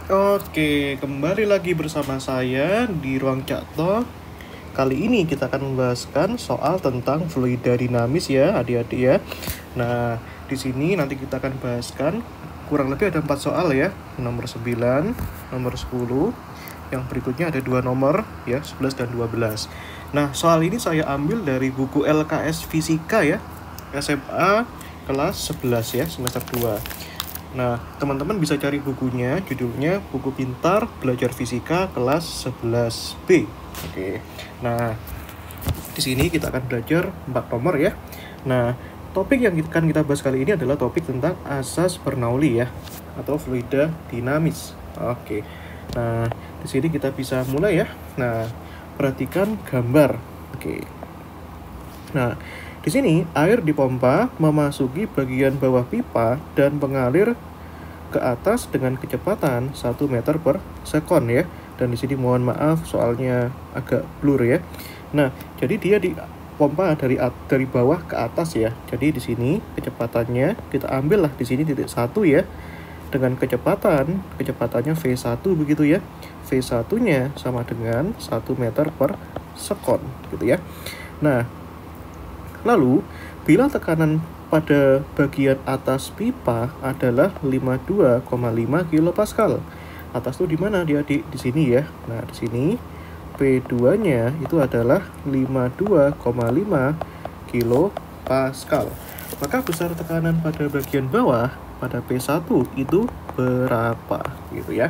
Oke, kembali lagi bersama saya di ruang Cakto. Kali ini kita akan membahaskan soal tentang fluida dinamis ya, adik-adik ya. Nah, di sini nanti kita akan bahaskan kurang lebih ada 4 soal ya. Nomor 9, nomor 10. Yang berikutnya ada 2 nomor ya, 11 dan 12. Nah, soal ini saya ambil dari buku LKS Fisika ya, SMA kelas 11 ya, semester 2. Nah, teman-teman bisa cari bukunya, judulnya Buku Pintar Belajar Fisika kelas 11B. Oke. Nah, di sini kita akan belajar 4 nomor ya. Nah, topik yang akan kita bahas kali ini adalah topik tentang asas Bernoulli ya, atau fluida dinamis. Oke. Nah, di sini kita bisa mulai ya. Nah, perhatikan gambar. Oke. Nah, di sini air dipompa memasuki bagian bawah pipa dan mengalir ke atas dengan kecepatan 1 meter per sekon ya. Dan di sini mohon maaf soalnya agak blur ya. Nah, jadi dia dipompa dari bawah ke atas ya. Jadi di sini kecepatannya kita ambil lah di sini titik 1 ya. Dengan kecepatannya V1 begitu ya. V1-nya sama dengan 1 meter per sekon gitu ya. Nah, lalu, bila tekanan pada bagian atas pipa adalah 52,5 kPa. Atas itu di mana dia di sini ya. Nah, di sini P2-nya itu adalah 52,5 kPa. Maka besar tekanan pada bagian bawah pada P1 itu berapa gitu ya.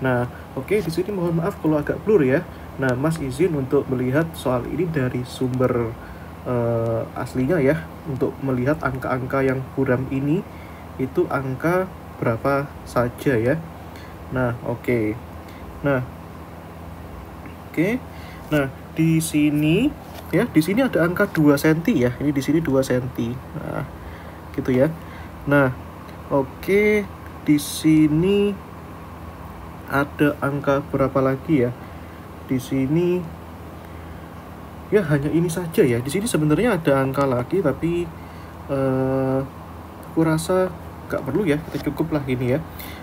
Nah, oke, di sini mohon maaf kalau agak blur ya. Nah, Mas izin untuk melihat soal ini dari sumber aslinya ya, untuk melihat angka-angka yang buram ini itu angka berapa saja ya. Nah, oke. Nah, di sini ya, di sini ada angka 2 cm ya. Ini di sini 2 cm. Nah, gitu ya. Nah, oke, di sini ada angka berapa lagi ya? Di sini ya hanya ini saja ya. Di sini sebenarnya ada angka lagi tapi aku rasa nggak perlu ya, kita cukup lah ini ya.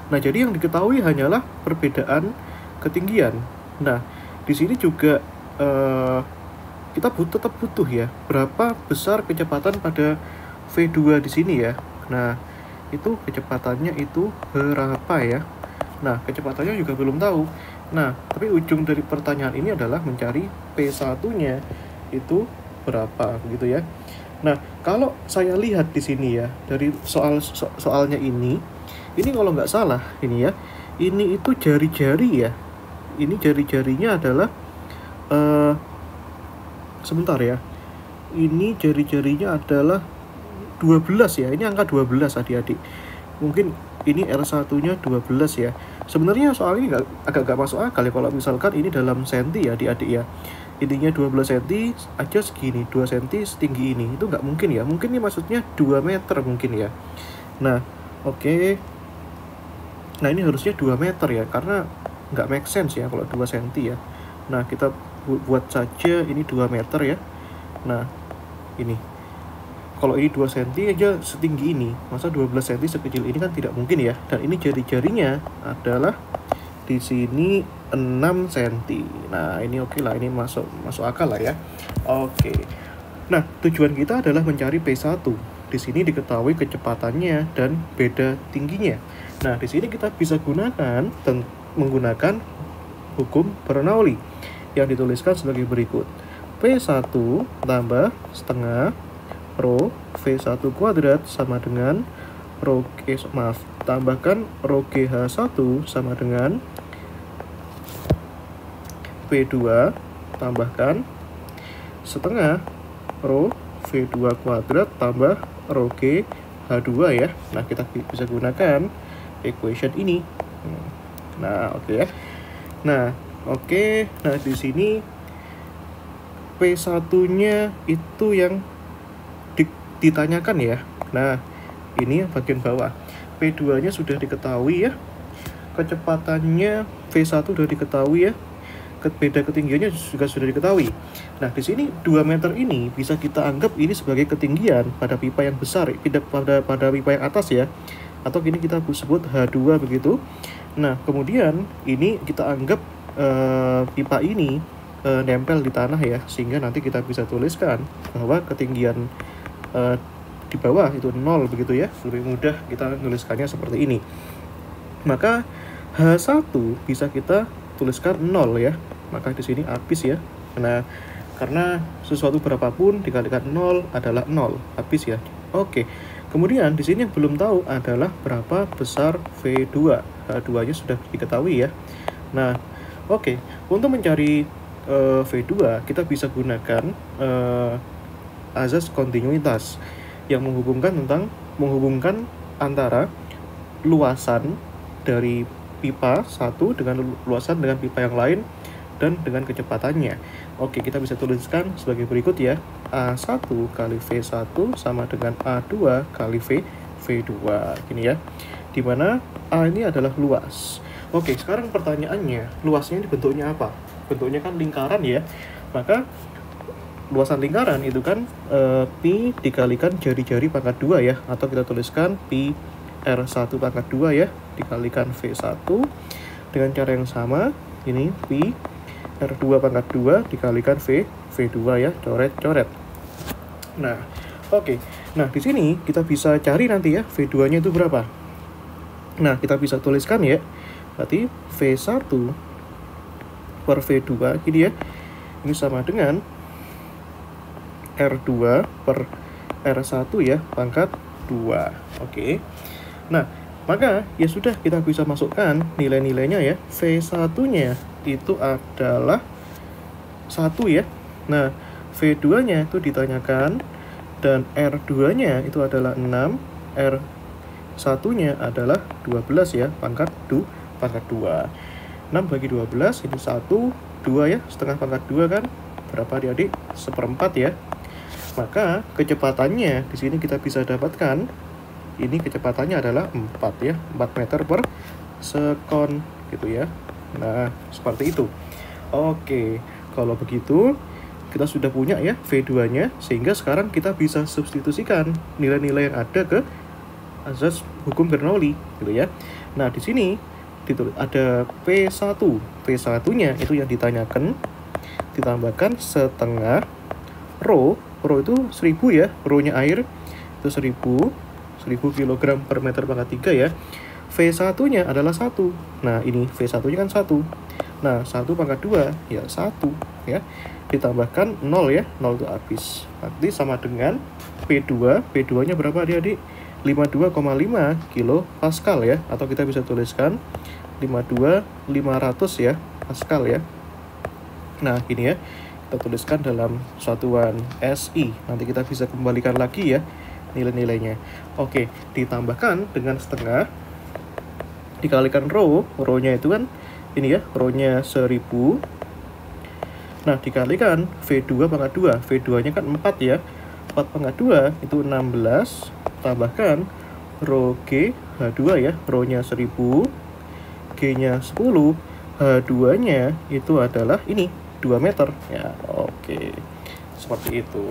Nah, jadi yang diketahui hanyalah perbedaan ketinggian. Nah, di sini juga kita tetap butuh ya berapa besar kecepatan pada V2 di sini ya. Nah, itu kecepatannya itu berapa ya. Nah, kecepatannya juga belum tahu. Nah, tapi ujung dari pertanyaan ini adalah mencari P1-nya itu berapa gitu ya. Nah, kalau saya lihat di sini ya, dari soalnya ini kalau nggak salah ini ya, ini itu jari-jari ya. Ini jari-jarinya adalah sebentar ya. Ini jari-jarinya adalah 12 ya. Ini angka 12 adik-adik. Mungkin ini R1-nya 12 ya. Sebenarnya soal ini agak gak masuk akal ya kalau misalkan ini dalam senti ya adik-adik ya. Ininya 12 cm aja segini, 2 cm setinggi ini. Itu nggak mungkin ya. Mungkin ini maksudnya 2 meter mungkin ya. Nah, oke. Nah, ini harusnya 2 meter ya, karena nggak make sense ya kalau 2 cm ya. Nah, kita buat saja ini 2 meter ya. Nah, ini. Kalau ini 2 cm aja setinggi ini, masa 12 cm sekecil ini kan tidak mungkin ya. Dan ini jari-jarinya adalah di sini 6 cm. Nah, ini oke lah, ini masuk akal lah ya. Oke. Nah, tujuan kita adalah mencari P1. Di sini diketahui kecepatannya dan beda tingginya. Nah, di sini kita bisa menggunakan hukum Bernoulli yang dituliskan sebagai berikut. P1 tambah setengah Rho V1 kuadrat sama dengan tambahkan Rho GH1 sama dengan P2 tambahkan setengah Rho V2 kuadrat tambah Rho GH2 ya. Nah, kita bisa gunakan equation ini. Nah, oke ya. Nah, oke. Nah, di sini P1-nya itu yang ditanyakan ya. Nah, ini bagian bawah. P2-nya sudah diketahui ya. Kecepatannya V1 sudah diketahui ya. Beda ketinggiannya juga sudah diketahui. Nah, di sini 2 meter ini bisa kita anggap ini sebagai ketinggian pada pipa yang besar, tidak pada pipa yang atas ya. Atau gini kita sebut H2 begitu. Nah, kemudian ini kita anggap pipa ini nempel di tanah ya, sehingga nanti kita bisa tuliskan bahwa ketinggian di bawah itu 0 begitu ya. Lebih mudah kita tuliskannya seperti ini. Maka H1 bisa kita tuliskan 0 ya. Maka di sini habis ya. Nah, karena sesuatu berapapun dikalikan 0 adalah 0, habis ya. Oke. Kemudian di sini yang belum tahu adalah berapa besar V2. H2-nya sudah diketahui ya. Nah, oke. Untuk mencari V2, kita bisa gunakan azas kontinuitas yang menghubungkan antara luasan dari pipa satu dengan luasan dengan pipa yang lain dan dengan kecepatannya. Oke, kita bisa tuliskan sebagai berikut ya. A1 kali V1 sama dengan A2 kali V2. Gini ya. Dimana A ini adalah luas. Oke, sekarang pertanyaannya, luasnya ini bentuknya apa? Bentuknya kan lingkaran ya. Maka luasan lingkaran itu kan pi dikalikan jari-jari pangkat 2 ya. Atau kita tuliskan pi R1 pangkat 2 ya, dikalikan V1 dengan cara yang sama. Ini pi R2 pangkat 2 dikalikan V2 ya, coret-coret. Nah, oke. Nah, di sini kita bisa cari nanti ya V2-nya itu berapa. Nah, kita bisa tuliskan ya. Berarti V1 per V2 gini ya. Ini sama dengan R2 per R1 ya, pangkat 2. Oke. Nah, maka ya sudah, kita bisa masukkan nilai-nilainya ya. V1-nya itu adalah 1 ya. Nah, V2-nya itu ditanyakan dan R2-nya itu adalah 6, R1-nya adalah 12 ya, pangkat 2. 6 bagi 12 ini 1, 2 ya, setengah pangkat 2 kan. Berapa adik-adik? 1/4 ya. Maka kecepatannya di sini kita bisa dapatkan, ini kecepatannya adalah 4 ya, 4 meter per sekon gitu ya. Nah, seperti itu. Oke, kalau begitu kita sudah punya ya V2-nya, sehingga sekarang kita bisa substitusikan nilai-nilai yang ada ke azas hukum Bernoulli gitu ya. Nah, di sini ditulis ada P1. P1-nya itu yang ditanyakan, ditambahkan setengah rho itu 1000 ya, rho-nya air itu 1000 kg per meter pangkat 3 ya. V1-nya adalah 1. Nah, ini V1-nya kan 1. Nah, 1 pangkat 2 ya 1 ya. Ditambahkan 0 ya, 0 itu habis. Nanti sama dengan P2. P2-nya berapa adik-adik? 52,5 kilo Pascal ya, atau kita bisa tuliskan 52.500 ya, Pascal ya. Nah, gini ya. Kita tuliskan dalam satuan SI. Nanti kita bisa kembalikan lagi ya nilai-nilainya. Oke, ditambahkan dengan setengah dikalikan rho-nya itu kan ini ya, rho-nya 1000. Nah, dikalikan V2 pangkat 2. V2-nya kan 4 ya. 4 pangkat 2 itu 16, tambahkan rho G H2 ya, rho-nya 1000, G-nya 10, H2-nya itu adalah ini 2 meter ya. Oke, seperti itu.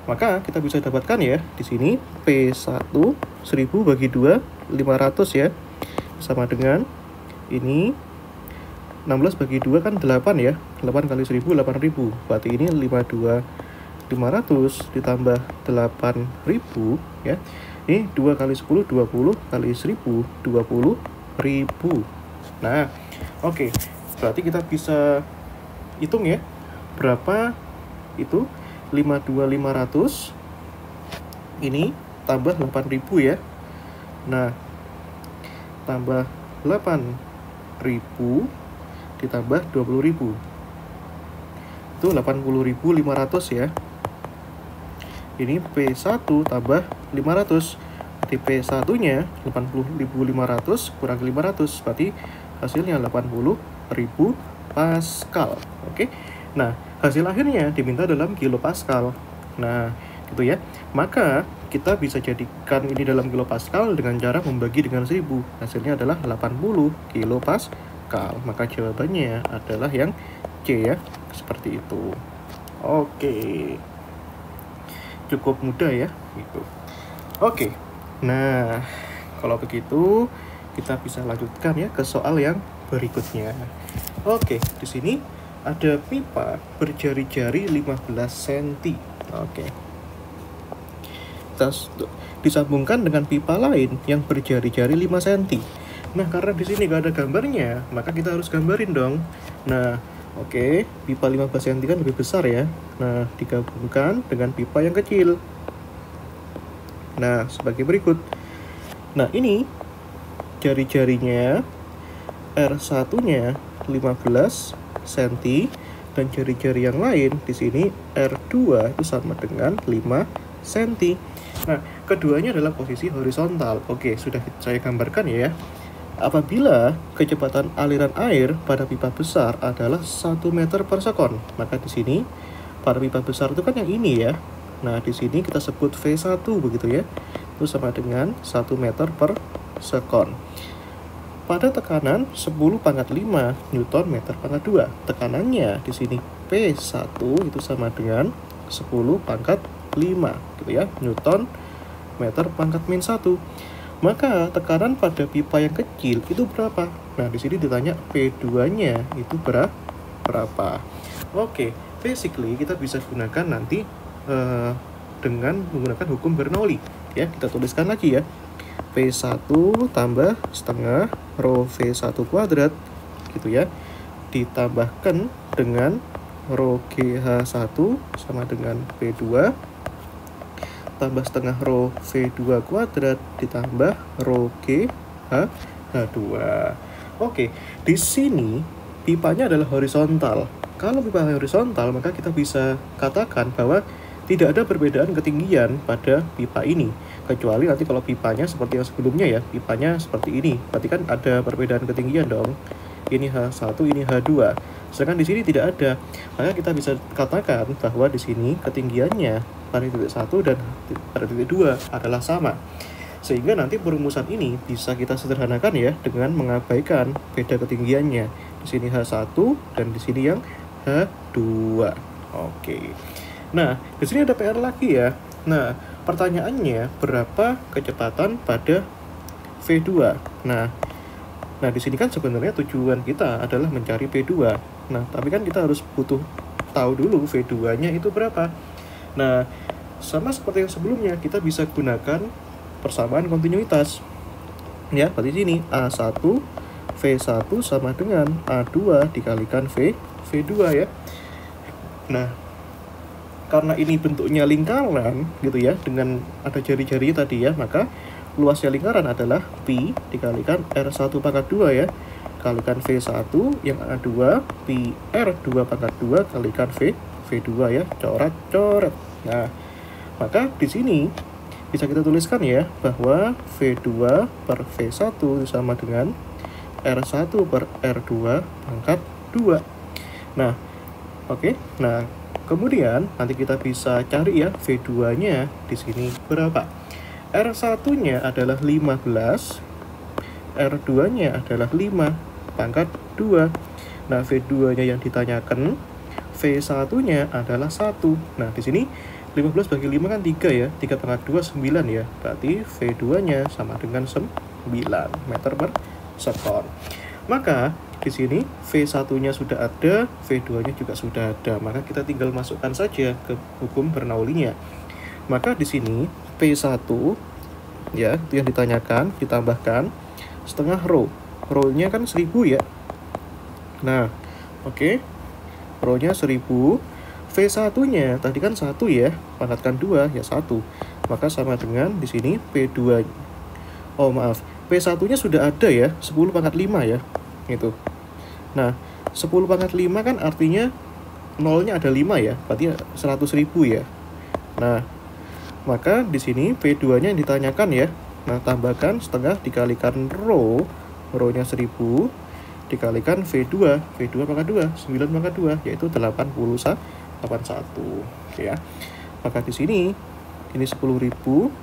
Maka kita bisa dapatkan ya di sini P1 1000 bagi 2 500 ya, sama dengan ini 16 bagi 2 kan 8 ya, 8 kali 1000 8000. Berarti ini 52.500 ditambah 8000 ya. Ini 2 kali 10 20 kali 1000 20.000. Nah, oke. Berarti kita bisa hitung ya berapa itu 52.500 ini tambah 8.000 ya. Nah, tambah 8.000 ditambah 20.000 itu 80.500 ya. Ini P1 tambah 500, berarti P1-nya 80.500 kurang 500, berarti hasilnya 80.000 Pascal. Oke. Nah, hasil akhirnya diminta dalam kilopascal. Nah, gitu ya. Maka kita bisa jadikan ini dalam kilopascal dengan cara membagi dengan 1000. Hasilnya adalah 80 kilopascal. Maka jawabannya adalah yang C ya. Seperti itu. Oke. Cukup mudah ya, gitu. Oke. Nah, kalau begitu kita bisa lanjutkan ya ke soal yang berikutnya. Oke, di sini ada pipa berjari-jari 15 cm. Oke. Disambungkan dengan pipa lain yang berjari-jari 5 cm. Nah, karena di sini gak ada gambarnya, maka kita harus gambarin dong. Nah, oke, pipa 15 cm kan lebih besar ya. Nah, digabungkan dengan pipa yang kecil. Nah, sebagai berikut. Nah, ini jari-jarinya R1-nya 15 cm dan jari-jari yang lain di sini R2 itu sama dengan 5 cm. Nah, keduanya adalah posisi horizontal. Oke, sudah saya gambarkan ya. Apabila kecepatan aliran air pada pipa besar adalah 1 meter per sekon, maka di sini pada pipa besar itu kan yang ini ya. Nah, di sini kita sebut V1 begitu ya. Itu sama dengan 1 meter per sekon. Pada tekanan 10⁻5 Newton meter pangkat 2. Tekanannya di sini P1 itu sama dengan 10⁻5 gitu ya, Newton meter pangkat -1. Maka tekanan pada pipa yang kecil itu berapa? Nah, di sini ditanya P2-nya itu berapa. Oke, basically kita bisa gunakan nanti dengan menggunakan hukum Bernoulli ya. Kita tuliskan lagi ya. P1 tambah setengah rho V1 kuadrat gitu ya, ditambahkan dengan rho GH1 sama dengan P2 tambah setengah rho V2 kuadrat ditambah rho GH2. Oke, di sini pipanya adalah horizontal. Kalau pipa horizontal, maka kita bisa katakan bahwa tidak ada perbedaan ketinggian pada pipa ini. Kecuali nanti kalau pipanya seperti yang sebelumnya ya, pipanya seperti ini. Berarti kan ada perbedaan ketinggian dong. Ini H1, ini H2. Sedangkan di sini tidak ada. Maka kita bisa katakan bahwa di sini ketinggiannya pada titik 1 dan pada titik 2 adalah sama. Sehingga nanti perumusan ini bisa kita sederhanakan ya dengan mengabaikan beda ketinggiannya. Di sini H1 dan di sini yang H2. Oke. Nah, di sini ada PR lagi ya. Nah, pertanyaannya berapa kecepatan pada V2? Nah, di sini kan sebenarnya tujuan kita adalah mencari P2. Nah, tapi kan kita harus butuh tahu dulu V2-nya itu berapa. Nah, sama seperti yang sebelumnya, kita bisa gunakan persamaan kontinuitas. Ya, berarti sini A1 V1 sama dengan A2 dikalikan V2 ya. Nah, karena ini bentuknya lingkaran gitu ya, dengan ada jari-jari tadi ya, maka luasnya lingkaran adalah Pi dikalikan R1 pangkat 2 ya, kalikan V1 yang A2 Pi R2 pangkat 2 kalikan V2 ya, coret-coret. Nah, maka di sini bisa kita tuliskan ya bahwa V2 per V1 sama dengan R1 per R2 pangkat 2. Nah, oke. Nah, kemudian nanti kita bisa cari ya V2-nya di sini berapa. R1-nya adalah 15, R2-nya adalah 5 pangkat 2. Nah, V2-nya yang ditanyakan, V1-nya adalah 1. Nah, di sini 15 bagi 5 kan 3 ya, 3 pangkat 2 9 ya. Berarti V2-nya sama dengan 9 meter per sekon. Maka di sini V1-nya sudah ada, V2-nya juga sudah ada. Maka kita tinggal masukkan saja ke hukum Bernoulli-nya. Maka di sini P1 ya, itu yang ditanyakan, ditambahkan setengah rho. Rho-nya kan 1000 ya. Nah, oke. Rho-nya 1000. V1-nya tadi kan 1 ya, pangkatkan 2 ya 1. Maka sama dengan di sini P2. Oh, maaf. P1-nya sudah ada ya, 10 pangkat 5 ya. Itu. Nah, 10 pangkat 5 kan artinya nolnya ada 5 ya, berarti 100.000 ya. Nah, maka di sini P2-nya yang ditanyakan ya. Nah, tambahkan setengah dikalikan rho, rho-nya 1000 dikalikan V2 pangkat 2, 9 pangkat 2 yaitu 81 ya. Maka di sini ini 10.000.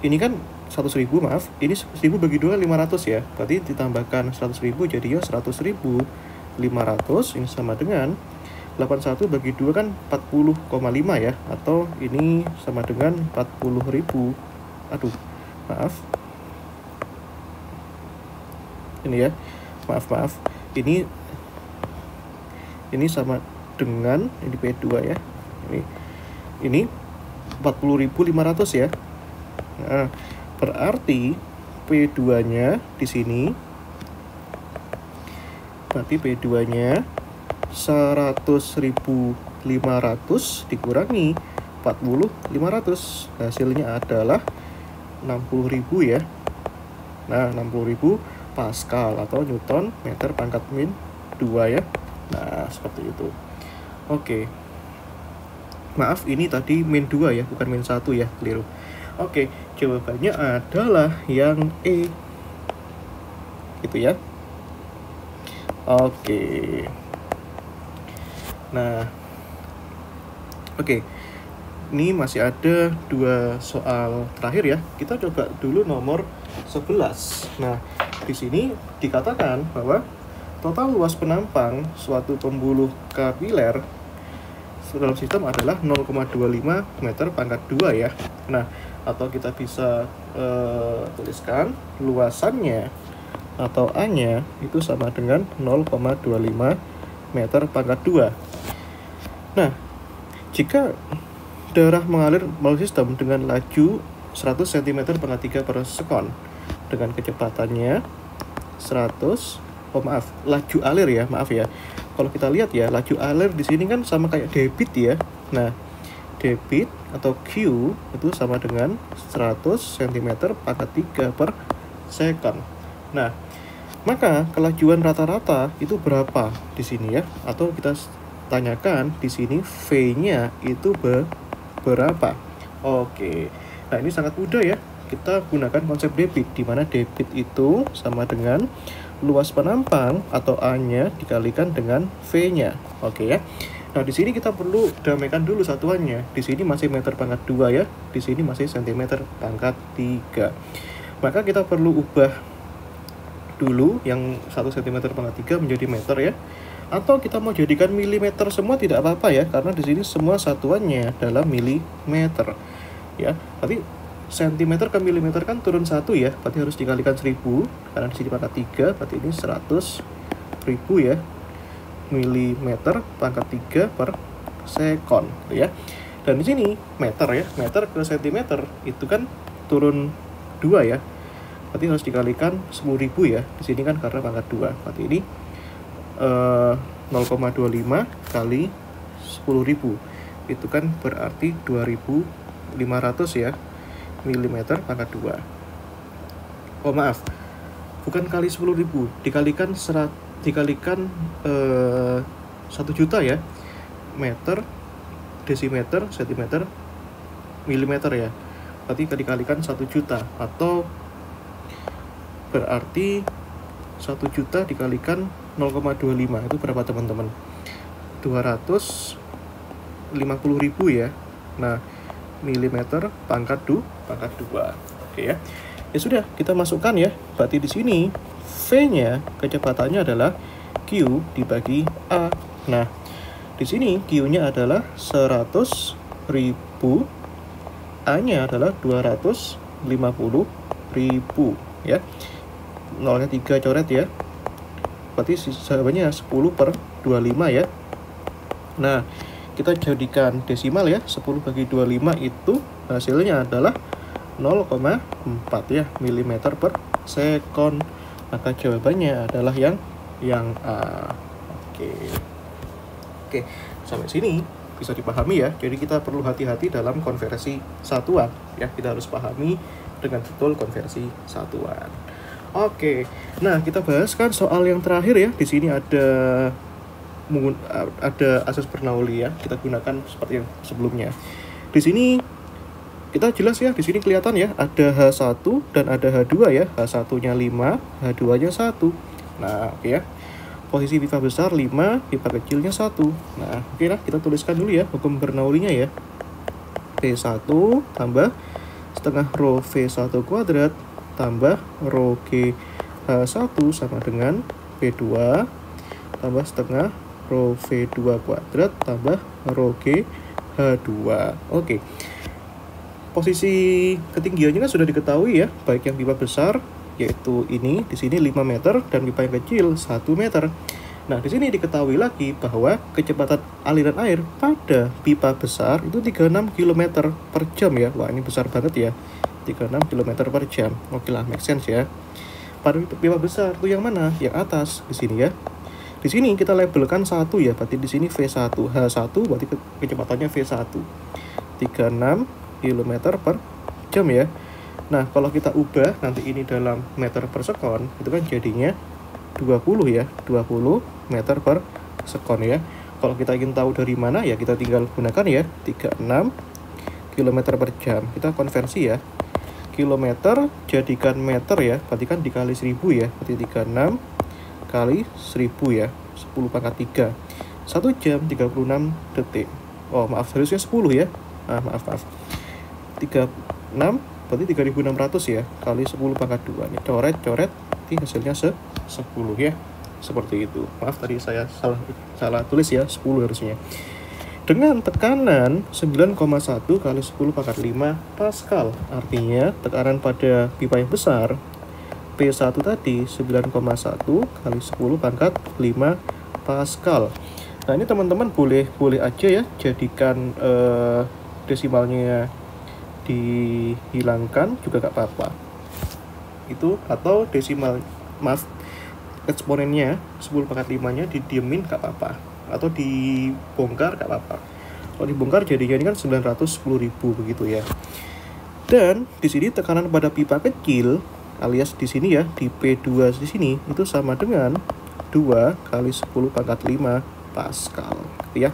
Ini kan 100.000, maaf. Ini 1000 bagi 2 500 ya. Berarti ditambahkan 100.000 jadi ya 100.500. Ini sama dengan 81 bagi 2 kan 40,5 ya, atau ini sama dengan 40.000. Aduh, maaf. ini ya, maaf, ini sama dengan ini P2 ya, ini 40.500 ya. Nah, berarti P2-nya di sini, berarti P2-nya 100.500 dikurangi 40.500, hasilnya adalah 60.000 ya. Nah, 60.000 Pascal atau Newton meter pangkat min 2 ya. Nah, seperti itu. Oke. Maaf, ini tadi min 2 ya, bukan min 1 ya, keliru. Oke, jawabannya adalah yang E. Gitu ya. Oke. Nah, oke. Ini masih ada 2 soal terakhir ya. Kita coba dulu nomor 11. Nah, di sini dikatakan bahwa total luas penampang suatu pembuluh kapiler dalam sistem adalah 0,25 meter pangkat 2 ya. Nah, atau kita bisa tuliskan luasannya atau A-nya itu sama dengan 0,25 meter pangkat 2. Nah, jika darah mengalir melalui sistem dengan laju 100 cm per 3 per sekon dengan kecepatannya 100, laju alir ya, maaf ya. Kalau kita lihat ya, laju alir di sini kan sama kayak debit ya. Nah, debit atau Q itu sama dengan 100 cm pangkat 3 per sekon. Nah, maka kelajuan rata-rata itu berapa di sini ya? Atau kita tanyakan di sini V-nya itu berapa? Oke. Nah, ini sangat mudah ya. Kita gunakan konsep debit, di mana debit itu sama dengan luas penampang atau A-nya dikalikan dengan V-nya. Oke ya. Nah, di sini kita perlu damaikan dulu satuannya. Di sini masih meter pangkat 2 ya. Di sini masih cm pangkat 3. Maka kita perlu ubah dulu yang 1 cm pangkat 3 menjadi meter ya. Atau kita mau jadikan milimeter semua tidak apa-apa ya, karena di sini semua satuannya adalah milimeter ya. Berarti sentimeter ke milimeter kan turun 1 ya, berarti harus dikalikan 1000 karena di sini pangkat 3, berarti ini 100.000 ya milimeter pangkat 3 per sekon ya. Dan di sini meter ya, meter ke sentimeter itu kan turun 2 ya, berarti harus dikalikan 10.000 ya. Di sini kan karena pangkat 2, berarti ini 0,25 kali 10.000 itu kan berarti 2.500 ya milimeter pangkat 2. Oh maaf, bukan kali 10.000, dikalikan 1 juta ya, meter, desimeter, sentimeter, milimeter ya, berarti dikalikan 1 juta, atau berarti 1 juta dikalikan 0,25 itu berapa teman-teman? 250.000 ya. Nah, milimeter pangkat 2. Oke ya. Ya sudah, kita masukkan ya. Berarti di sini V-nya kecepatannya adalah Q dibagi A. Nah, di sini Q-nya adalah 100.000, A-nya adalah 250.000 ya. Nolnya 3 coret ya. Berarti jawabannya 10 per 25 ya. Nah, kita jadikan desimal ya. 10 bagi 25 itu hasilnya adalah 0,4 ya milimeter per sekon. Maka jawabannya adalah yang A. Oke, sampai sini bisa dipahami ya. Jadi kita perlu hati-hati dalam konversi satuan ya. Kita harus pahami dengan betul konversi satuan. Oke, nah kita bahas kan soal yang terakhir ya. Di sini ada asas Bernoulli ya. Kita gunakan seperti yang sebelumnya. Di sini kita jelas ya. Di sini kelihatan ya. Ada H1 dan ada H2 ya. H1-nya 5, H2-nya 1. Nah, oke ya. Posisi pipa besar 5, pipa kecilnya 1. Nah, oke lah, kita tuliskan dulu ya hukum Bernoulli-nya ya. P1 tambah setengah rho V1 kuadrat tambah rho G H1 sama dengan P2 tambah setengah rho V2 kuadrat tambah rho G H2. Oke. Posisi ketinggiannya kan sudah diketahui ya, baik yang pipa besar yaitu ini di sini 5 meter dan pipa yang kecil 1 meter. Nah, di sini diketahui lagi bahwa kecepatan aliran air pada pipa besar itu 36 km per jam ya. Wah, ini besar banget ya. 36 km per jam. Oke lah, make sense ya. Pada pipa besar itu yang mana? Yang atas di sini ya. Di sini kita labelkan 1 ya. Berarti di sini V1, H1 berarti kecepatannya V1. 36 km per jam ya. Nah, kalau kita ubah nanti ini dalam meter per sekon, itu kan jadinya 20 ya, 20 meter per sekon ya. Kalau kita ingin tahu dari mana ya kita tinggal gunakan ya 36 km per jam. Kita konversi ya. Kilometer jadikan meter ya, berarti kan dikali 1000 ya. Berarti 36 kali 1000 ya, 10 pangkat 3. 1 jam 36 detik. Oh, maaf, harusnya 10 ya. Maaf. 36 berarti 3600 ya kali 10 pangkat 2 nih. Coret nanti hasilnya 10 ya. Seperti itu. Maaf tadi saya salah tulis ya, 10 harusnya. Dengan tekanan 9,1 kali 10 pangkat 5 Pascal. Artinya tekanan pada pipa yang besar P1 tadi 9,1 kali 10 pangkat 5 Pascal. Nah, ini teman-teman boleh aja ya jadikan desimalnya dihilangkan juga gak apa-apa. Itu atau eksponennya 10 pangkat 5-nya didiemin gak apa-apa, atau dibongkar gak apa-apa. Kalau dibongkar jadinya ini kan 910.000 begitu ya. Dan di sini tekanan pada pipa kecil alias di sini ya, di P2 di sini itu sama dengan 2 kali 10 pangkat 5 Pascal gitu ya.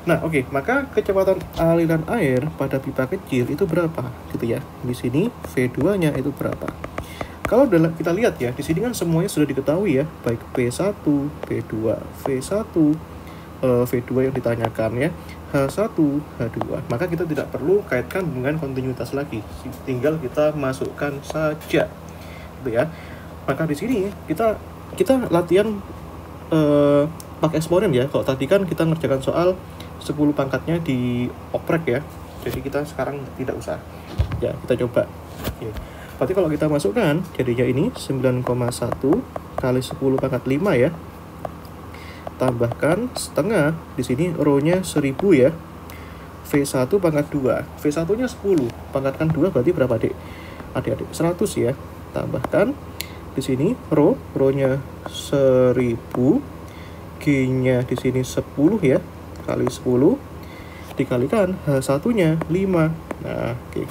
Nah, oke, maka kecepatan aliran air pada pipa kecil itu berapa gitu ya. Di sini V2-nya itu berapa? Kalau kita lihat ya, di sini kan semuanya sudah diketahui ya, baik P1, P2, V1, V2 yang ditanyakan ya, H1, H2. Maka kita tidak perlu kaitkan dengan kontinuitas lagi, tinggal kita masukkan saja, gitu ya. Maka di sini kita latihan pakai eksponen ya. Kalau tadi kan kita ngerjakan soal 10 pangkatnya di oprek ya, jadi kita sekarang tidak usah ya, kita coba. Oke. Berarti kalau kita masukkan jadinya ini 9,1 kali 10 pangkat 5 ya, tambahkan setengah, di sini rho-nya 1000 ya, V1 pangkat 2, V1 nya 10 pangkatkan 2 berarti berapa adik-adik? 100 ya. Tambahkan di sini rho-nya 1000, G-nya di sini 10 ya, kali 10 dikalikan H1 nya 5. Nah, oke.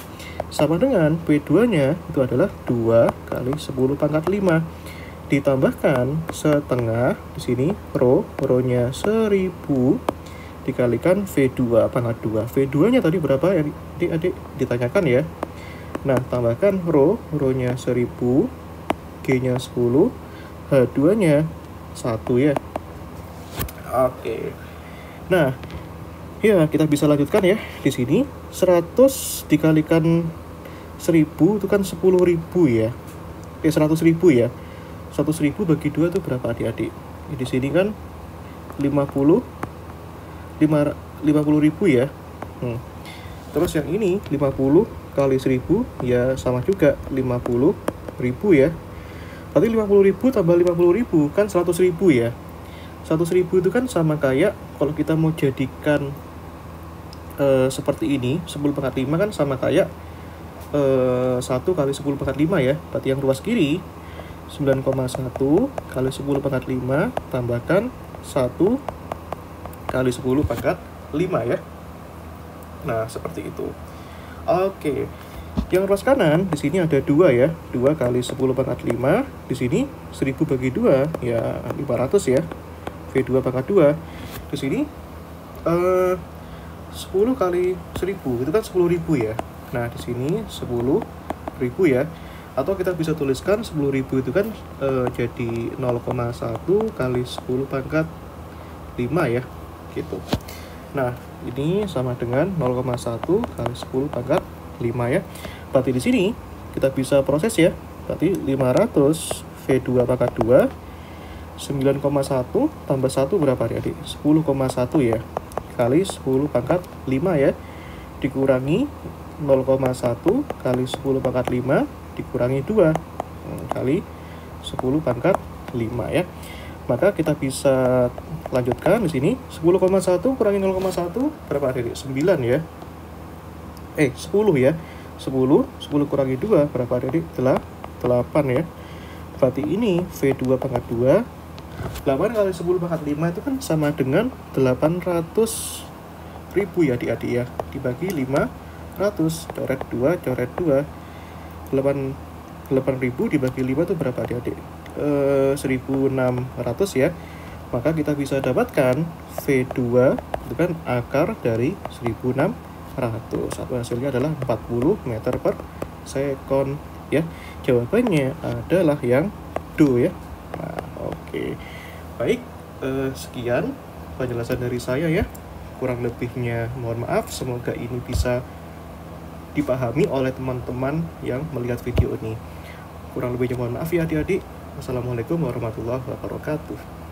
Sama dengan P2-nya itu adalah 2 kali 10 pangkat 5. Ditambahkan setengah di sini rho-nya 1000 dikalikan V2 pangkat 2. V2-nya tadi berapa ya adik-adik ditanyakan ya. Nah, tambahkan rho-nya 1000, G-nya 10, H2-nya 1 ya. Oke. Nah, ya kita bisa lanjutkan ya. Di sini 100 dikalikan 1000 itu kan 10.000 ya. 100.000 ya. 100.000 bagi 2 itu berapa adik-adik? Di sini kan 50.000 ya. Terus yang ini 50 kali 1000 ya sama juga 50.000 ya. Berarti 50.000 tambah 50.000 kan 100.000 ya. 100.000 itu kan sama kayak kalau kita mau jadikan seperti ini, 10 pangkat 5 kan sama kayak 1 kali 10 pangkat 5 ya. Berarti yang ruas kiri 9,1 kali 10 pangkat 5 tambahkan 1 kali 10 pangkat 5 ya. Nah, seperti itu. Oke. Yang ruas kanan di sini ada 2 ya. 2 kali 10 pangkat 5. Di sini 1000 bagi 2 ya 500 ya. V2 pangkat 2. Di sini 10 kali 1000 itu kan 10.000 ya. Nah, di sini 10.000 ya. Atau kita bisa tuliskan 10.000 itu kan jadi 0,1 kali 10 pangkat 5 ya. Gitu. Nah, ini sama dengan 0,1 kali 10 pangkat 5 ya. Berarti di sini kita bisa proses ya. Berarti 500 V2 pangkat 2 9,1 tambah 1 berapa adik? 10,1 ya. Kali 10 pangkat 5 ya. Dikurangi 0,1 kali 10 pangkat 5 dikurangi 2. kali 10 pangkat 5 ya. Maka kita bisa lanjutkan di sini. 10,1 kurangi 0,1 berapa adik? 9 ya. 10 ya. 10 kurangi 2 berapa adik? 8 ya. Berarti ini V2 pangkat 2. 8 kali 10 pangkat 5 itu kan sama dengan 800.000 ya adik-adik ya. Dibagi 500, coret 2, coret 2. 8.000 dibagi 5 itu berapa adik-adik? 1.600 ya. Maka kita bisa dapatkan V2 itu kan akar dari 1.600. Atau hasilnya adalah 40 meter per sekon ya. Jawabannya adalah yang do ya. Nah, oke. Baik, sekian penjelasan dari saya ya. Kurang lebihnya mohon maaf. Semoga ini bisa dipahami oleh teman-teman yang melihat video ini. Kurang lebihnya mohon maaf ya adik-adik. Wassalamualaikum warahmatullahi wabarakatuh.